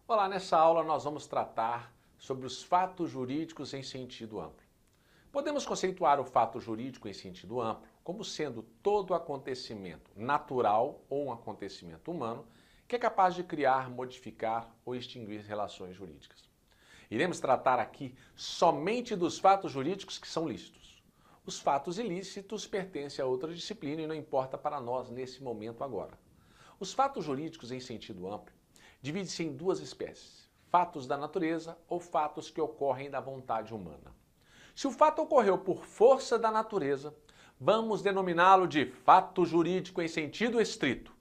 Olá, nessa aula nós vamos tratar sobre os fatos jurídicos em sentido amplo. Podemos conceituar o fato jurídico em sentido amplo como sendo todo acontecimento natural ou um acontecimento humano que é capaz de criar, modificar ou extinguir relações jurídicas. Iremos tratar aqui somente dos fatos jurídicos que são lícitos. Os fatos ilícitos pertencem a outra disciplina e não importa para nós nesse momento agora. Os fatos jurídicos em sentido amplo dividem-se em duas espécies: fatos da natureza ou fatos que ocorrem da vontade humana. Se o fato ocorreu por força da natureza, vamos denominá-lo de fato jurídico em sentido estrito.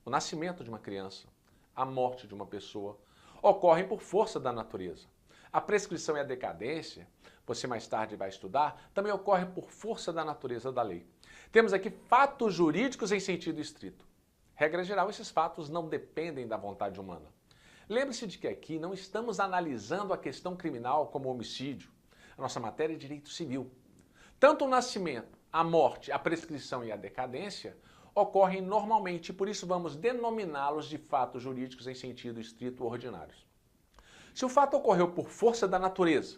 O nascimento de uma criança, a morte de uma pessoa, ocorrem por força da natureza. A prescrição e a decadência, você mais tarde vai estudar, também ocorre por força da natureza da lei. Temos aqui fatos jurídicos em sentido estrito. Regra geral, esses fatos não dependem da vontade humana. Lembre-se de que aqui não estamos analisando a questão criminal como homicídio. A nossa matéria é direito civil. Tanto o nascimento, a morte, a prescrição e a decadência ocorrem normalmente, por isso vamos denominá-los de fatos jurídicos em sentido estrito ordinários. Se o fato ocorreu por força da natureza,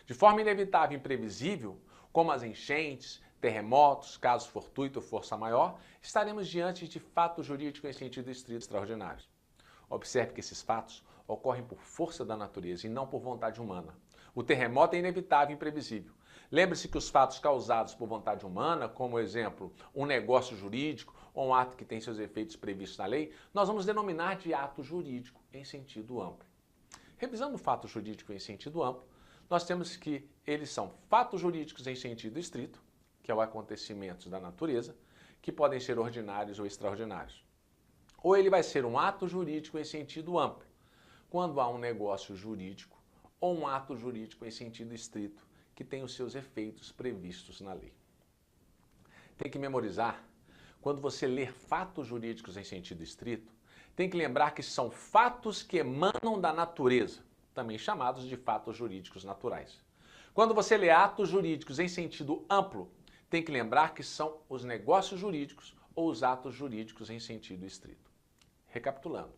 de forma inevitável e imprevisível, como as enchentes, terremotos, caso fortuito ou força maior, estaremos diante de fato jurídico em sentido estrito extraordinários. Observe que esses fatos ocorrem por força da natureza e não por vontade humana. O terremoto é inevitável e imprevisível. Lembre-se que os fatos causados por vontade humana, como exemplo, um negócio jurídico ou um ato que tem seus efeitos previstos na lei, nós vamos denominar de ato jurídico em sentido amplo. Revisando o fato jurídico em sentido amplo, nós temos que eles são fatos jurídicos em sentido estrito, que é o acontecimentos da natureza, que podem ser ordinários ou extraordinários. Ou ele vai ser um ato jurídico em sentido amplo, quando há um negócio jurídico ou um ato jurídico em sentido estrito, que tem os seus efeitos previstos na lei. Tem que memorizar, quando você ler fatos jurídicos em sentido estrito, tem que lembrar que são fatos que emanam da natureza, também chamados de fatos jurídicos naturais. Quando você lê atos jurídicos em sentido amplo, tem que lembrar que são os negócios jurídicos ou os atos jurídicos em sentido estrito. Recapitulando.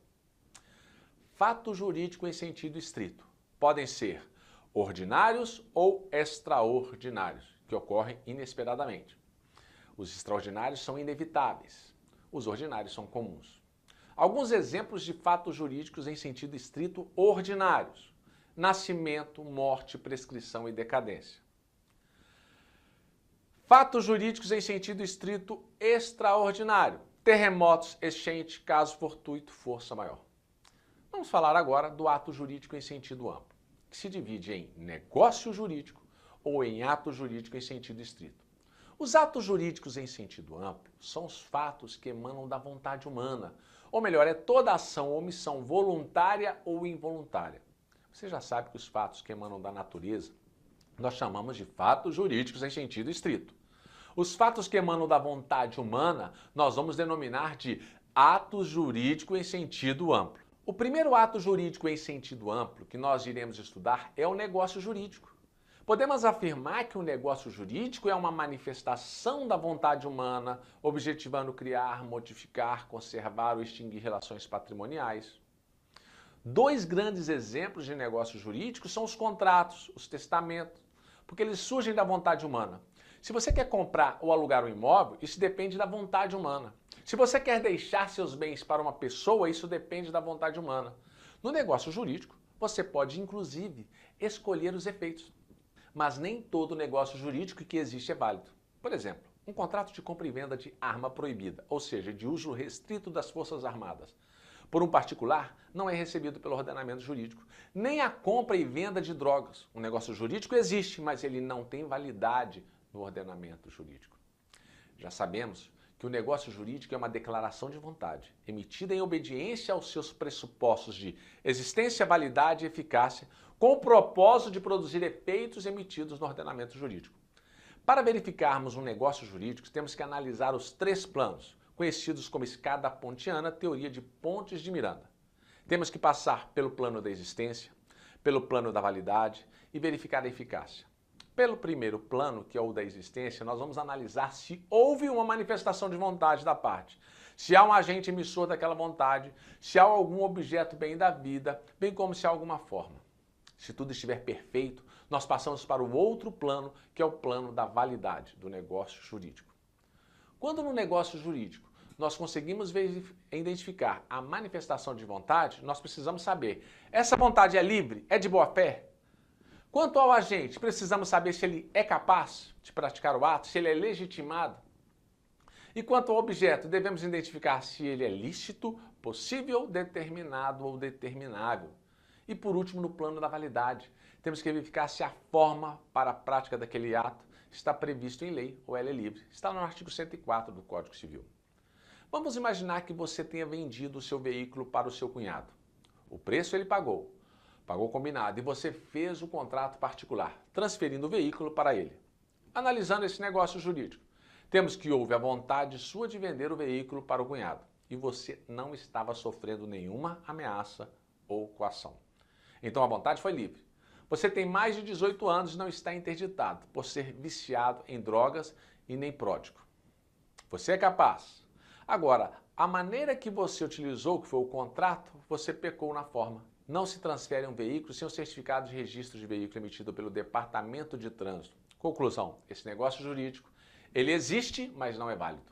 Fato jurídico em sentido estrito podem ser ordinários ou extraordinários, que ocorrem inesperadamente. Os extraordinários são inevitáveis. Os ordinários são comuns. Alguns exemplos de fatos jurídicos em sentido estrito ordinários: nascimento, morte, prescrição e decadência. Fatos jurídicos em sentido estrito extraordinário: terremotos, enchente, caso fortuito, força maior. Vamos falar agora do ato jurídico em sentido amplo, que se divide em negócio jurídico ou em ato jurídico em sentido estrito. Os atos jurídicos em sentido amplo são os fatos que emanam da vontade humana, ou melhor, é toda ação ou omissão voluntária ou involuntária. Você já sabe que os fatos que emanam da natureza nós chamamos de fatos jurídicos em sentido estrito. Os fatos que emanam da vontade humana nós vamos denominar de atos jurídicos em sentido amplo. O primeiro ato jurídico em sentido amplo que nós iremos estudar é o negócio jurídico. Podemos afirmar que o negócio jurídico é uma manifestação da vontade humana, objetivando criar, modificar, conservar ou extinguir relações patrimoniais. Dois grandes exemplos de negócio jurídico são os contratos, os testamentos, porque eles surgem da vontade humana. Se você quer comprar ou alugar um imóvel, isso depende da vontade humana. Se você quer deixar seus bens para uma pessoa, isso depende da vontade humana. No negócio jurídico, você pode, inclusive, escolher os efeitos. Mas nem todo negócio jurídico que existe é válido. Por exemplo, um contrato de compra e venda de arma proibida, ou seja, de uso restrito das Forças Armadas, por um particular, não é recebido pelo ordenamento jurídico. Nem a compra e venda de drogas. O negócio jurídico existe, mas ele não tem validade no ordenamento jurídico. Já sabemos que o negócio jurídico é uma declaração de vontade, emitida em obediência aos seus pressupostos de existência, validade e eficácia, com o propósito de produzir efeitos emitidos no ordenamento jurídico. Para verificarmos um negócio jurídico, temos que analisar os três planos, conhecidos como escada pontiana, teoria de Pontes de Miranda. Temos que passar pelo plano da existência, pelo plano da validade e verificar a eficácia. Pelo primeiro plano, que é o da existência, nós vamos analisar se houve uma manifestação de vontade da parte. se há um agente emissor daquela vontade, se há algum objeto bem da vida, bem como se há alguma forma. Se tudo estiver perfeito, nós passamos para o outro plano, que é o plano da validade do negócio jurídico. Quando no negócio jurídico nós conseguimos identificar a manifestação de vontade, nós precisamos saber, essa vontade é livre? É de boa fé? Quanto ao agente, precisamos saber se ele é capaz de praticar o ato, se ele é legitimado. E quanto ao objeto, devemos identificar se ele é lícito, possível, determinado ou determinável. E por último, no plano da validade, temos que verificar se a forma para a prática daquele ato está previsto em lei ou ela é livre. Está no artigo 104 do Código Civil. Vamos imaginar que você tenha vendido o seu veículo para o seu cunhado. O preço ele pagou combinado, e você fez o contrato particular, transferindo o veículo para ele. Analisando esse negócio jurídico, temos que houve a vontade sua de vender o veículo para o cunhado e você não estava sofrendo nenhuma ameaça ou coação. Então a vontade foi livre. Você tem mais de 18 anos e não está interditado por ser viciado em drogas e nem pródigo. Você é capaz. Agora, a maneira que você utilizou, que foi o contrato, você pecou na forma. Não se transfere um veículo sem o certificado de registro de veículo emitido pelo Departamento de Trânsito. Conclusão, esse negócio jurídico, ele existe, mas não é válido.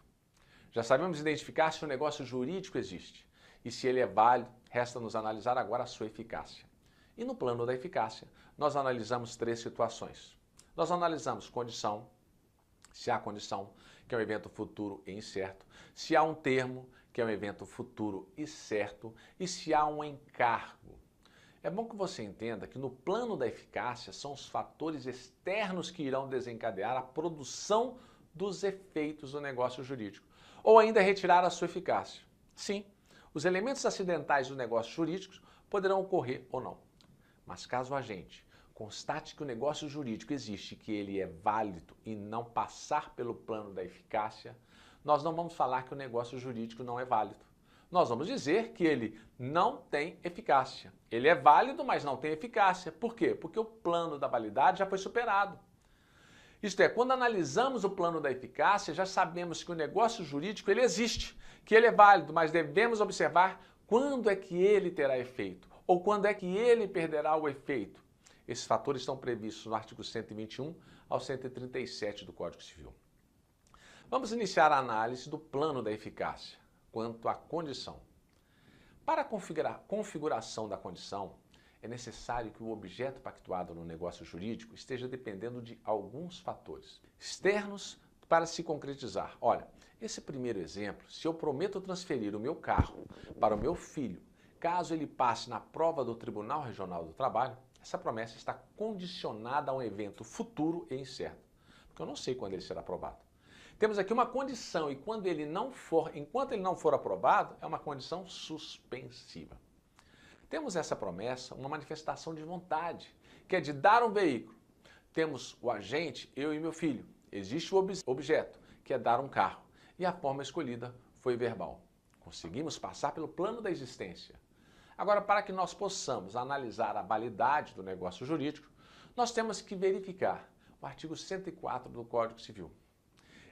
Já sabemos identificar se o negócio jurídico existe. E se ele é válido, resta-nos analisar agora a sua eficácia. E no plano da eficácia, nós analisamos 3 situações. Nós analisamos condição, se há condição, que é um evento futuro e incerto, se há um termo, que é um evento futuro e certo, e se há um encargo. É bom que você entenda que no plano da eficácia são os fatores externos que irão desencadear a produção dos efeitos do negócio jurídico, ou ainda retirar a sua eficácia. Sim, os elementos acidentais do negócio jurídico poderão ocorrer ou não. Mas caso a gente constate que o negócio jurídico existe, que ele é válido e não passar pelo plano da eficácia, nós não vamos falar que o negócio jurídico não é válido. Nós vamos dizer que ele não tem eficácia. Ele é válido, mas não tem eficácia. Por quê? Porque o plano da validade já foi superado. Isto é, quando analisamos o plano da eficácia, já sabemos que o negócio jurídico ele existe, que ele é válido, mas devemos observar quando é que ele terá efeito, ou quando é que ele perderá o efeito. Esses fatores estão previstos no artigo 121 ao 137 do Código Civil. Vamos iniciar a análise do plano da eficácia, quanto à condição. Para a configuração da condição, é necessário que o objeto pactuado no negócio jurídico esteja dependendo de alguns fatores externos para se concretizar. Olha, esse primeiro exemplo, se eu prometo transferir o meu carro para o meu filho, caso ele passe na prova do Tribunal Regional do Trabalho, essa promessa está condicionada a um evento futuro e incerto, porque eu não sei quando ele será aprovado. Temos aqui uma condição e enquanto ele não for aprovado, é uma condição suspensiva. Temos essa promessa, uma manifestação de vontade, que é de dar um veículo. Temos o agente, eu e meu filho. Existe o objeto, que é dar um carro. E a forma escolhida foi verbal. Conseguimos passar pelo plano da existência. Agora, para que nós possamos analisar a validade do negócio jurídico, nós temos que verificar o artigo 104 do Código Civil.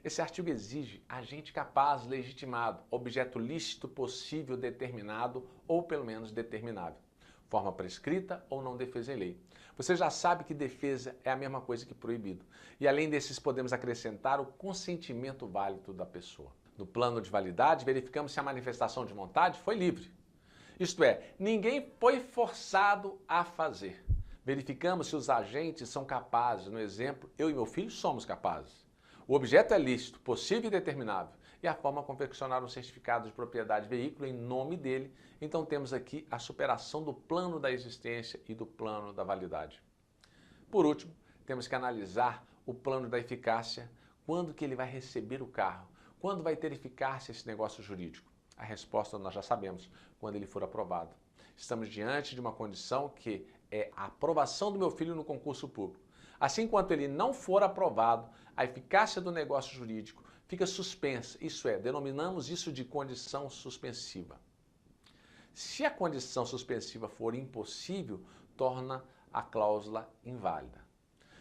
Esse artigo exige agente capaz, legitimado, objeto lícito, possível, determinado ou pelo menos determinável. Forma prescrita ou não defesa em lei. Você já sabe que defesa é a mesma coisa que proibido. E além desses podemos acrescentar o consentimento válido da pessoa. No plano de validade, verificamos se a manifestação de vontade foi livre. Isto é, ninguém foi forçado a fazer. Verificamos se os agentes são capazes. No exemplo, eu e meu filho somos capazes. O objeto é lícito, possível e determinável, e a forma confeccionar um certificado de propriedade de veículo em nome dele. Então temos aqui a superação do plano da existência e do plano da validade. Por último, temos que analisar o plano da eficácia, quando que ele vai receber o carro, quando vai ter eficácia esse negócio jurídico. A resposta nós já sabemos, quando ele for aprovado. Estamos diante de uma condição que é a aprovação do meu filho no concurso público. Assim, enquanto ele não for aprovado, a eficácia do negócio jurídico fica suspensa, isso é, denominamos isso de condição suspensiva. Se a condição suspensiva for impossível, torna a cláusula inválida.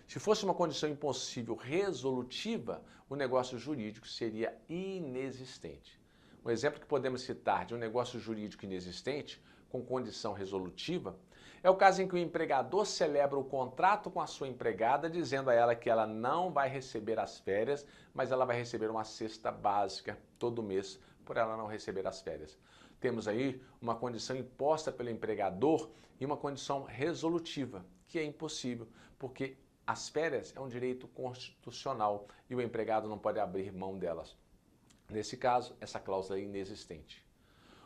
Se fosse uma condição impossível resolutiva, o negócio jurídico seria inexistente. Um exemplo que podemos citar de um negócio jurídico inexistente, com condição resolutiva, é o caso em que o empregador celebra o contrato com a sua empregada, dizendo a ela que ela não vai receber as férias, mas ela vai receber uma cesta básica todo mês por ela não receber as férias. Temos aí uma condição imposta pelo empregador e uma condição resolutiva, que é impossível, porque as férias é um direito constitucional e o empregado não pode abrir mão delas. Nesse caso, essa cláusula é inexistente.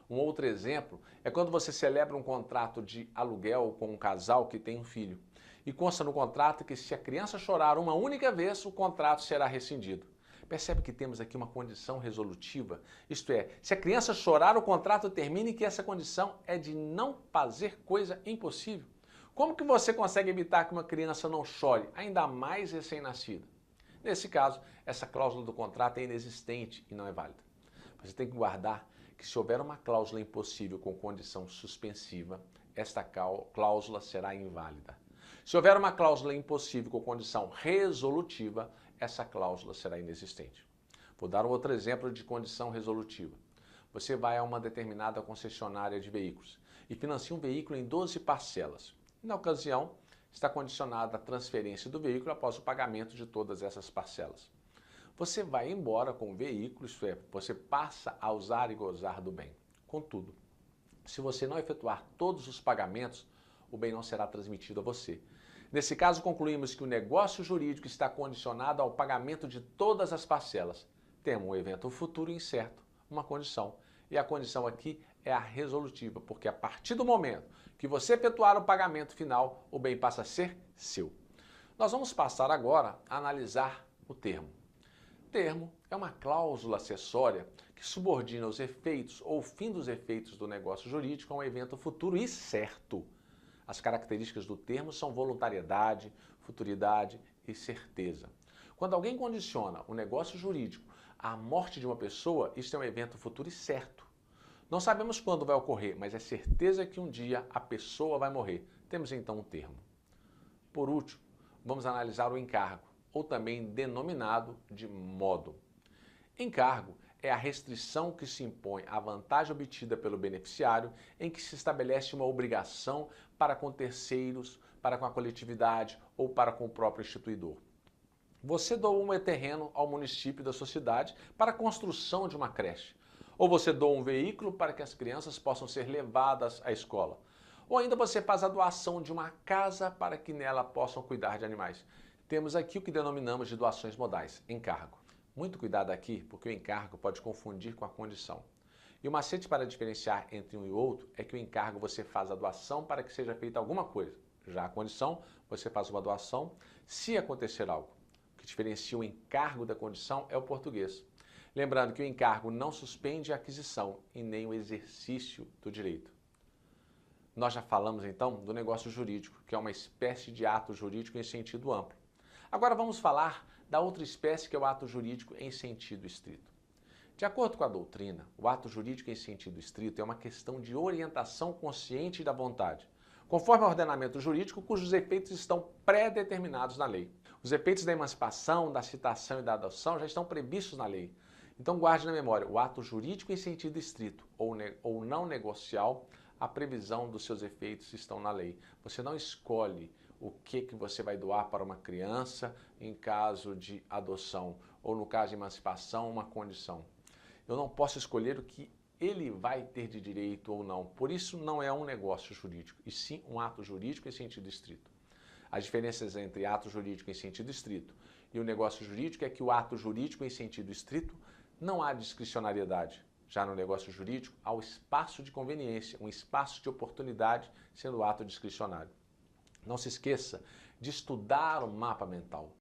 Um outro exemplo é quando você celebra um contrato de aluguel com um casal que tem um filho e consta no contrato que se a criança chorar uma única vez, o contrato será rescindido. Percebe que temos aqui uma condição resolutiva? Isto é, se a criança chorar, o contrato termina e que essa condição é de não fazer coisa impossível. Como que você consegue evitar que uma criança não chore, ainda mais recém-nascida? Nesse caso, essa cláusula do contrato é inexistente e não é válida. Você tem que guardar que se houver uma cláusula impossível com condição suspensiva, esta cláusula será inválida. Se houver uma cláusula impossível com condição resolutiva, essa cláusula será inexistente. Vou dar um outro exemplo de condição resolutiva. Você vai a uma determinada concessionária de veículos e financia um veículo em 12 parcelas. Na ocasião, está condicionada a transferência do veículo após o pagamento de todas essas parcelas. Você vai embora com o veículo, isto é, você passa a usar e gozar do bem. Contudo, se você não efetuar todos os pagamentos, o bem não será transmitido a você. Nesse caso, concluímos que o negócio jurídico está condicionado ao pagamento de todas as parcelas. Temos um evento futuro incerto, uma condição. E a condição aqui é a resolutiva, porque a partir do momento que você efetuar o pagamento final, o bem passa a ser seu. Nós vamos passar agora a analisar o termo. Termo é uma cláusula acessória que subordina os efeitos ou o fim dos efeitos do negócio jurídico a um evento futuro e certo. As características do termo são voluntariedade, futuridade e certeza. Quando alguém condiciona o negócio jurídico à morte de uma pessoa, isto é um evento futuro e certo. Não sabemos quando vai ocorrer, mas é certeza que um dia a pessoa vai morrer. Temos então um termo. Por último, vamos analisar o encargo, ou também denominado de modo. Encargo é a restrição que se impõe à vantagem obtida pelo beneficiário, em que se estabelece uma obrigação para com terceiros, para com a coletividade ou para com o próprio instituidor. Você doa um terreno ao município da sua cidade para a construção de uma creche. Ou você doa um veículo para que as crianças possam ser levadas à escola. Ou ainda você faz a doação de uma casa para que nela possam cuidar de animais. Temos aqui o que denominamos de doações modais, encargo. Muito cuidado aqui, porque o encargo pode confundir com a condição. E o macete para diferenciar entre um e outro é que o encargo você faz a doação para que seja feita alguma coisa. Já a condição, você faz uma doação se acontecer algo. O que diferencia o encargo da condição é o português. Lembrando que o encargo não suspende a aquisição e nem o exercício do direito. Nós já falamos então do negócio jurídico, que é uma espécie de ato jurídico em sentido amplo. Agora vamos falar da outra espécie que é o ato jurídico em sentido estrito. De acordo com a doutrina, o ato jurídico em sentido estrito é uma questão de orientação consciente da vontade, conforme ao ordenamento jurídico cujos efeitos estão pré-determinados na lei. Os efeitos da emancipação, da citação e da adoção já estão previstos na lei. Então guarde na memória, o ato jurídico em sentido estrito ou não negocial, a previsão dos seus efeitos estão na lei. Você não escolhe o que você vai doar para uma criança em caso de adoção ou no caso de emancipação, uma condição. Eu não posso escolher o que ele vai ter de direito ou não. Por isso não é um negócio jurídico, e sim um ato jurídico em sentido estrito. As diferenças entre ato jurídico em sentido estrito e o negócio jurídico é que o ato jurídico em sentido estrito não há discricionariedade. Já no negócio jurídico, há o espaço de conveniência, um espaço de oportunidade, sendo o ato discricionário. Não se esqueça de estudar o mapa mental.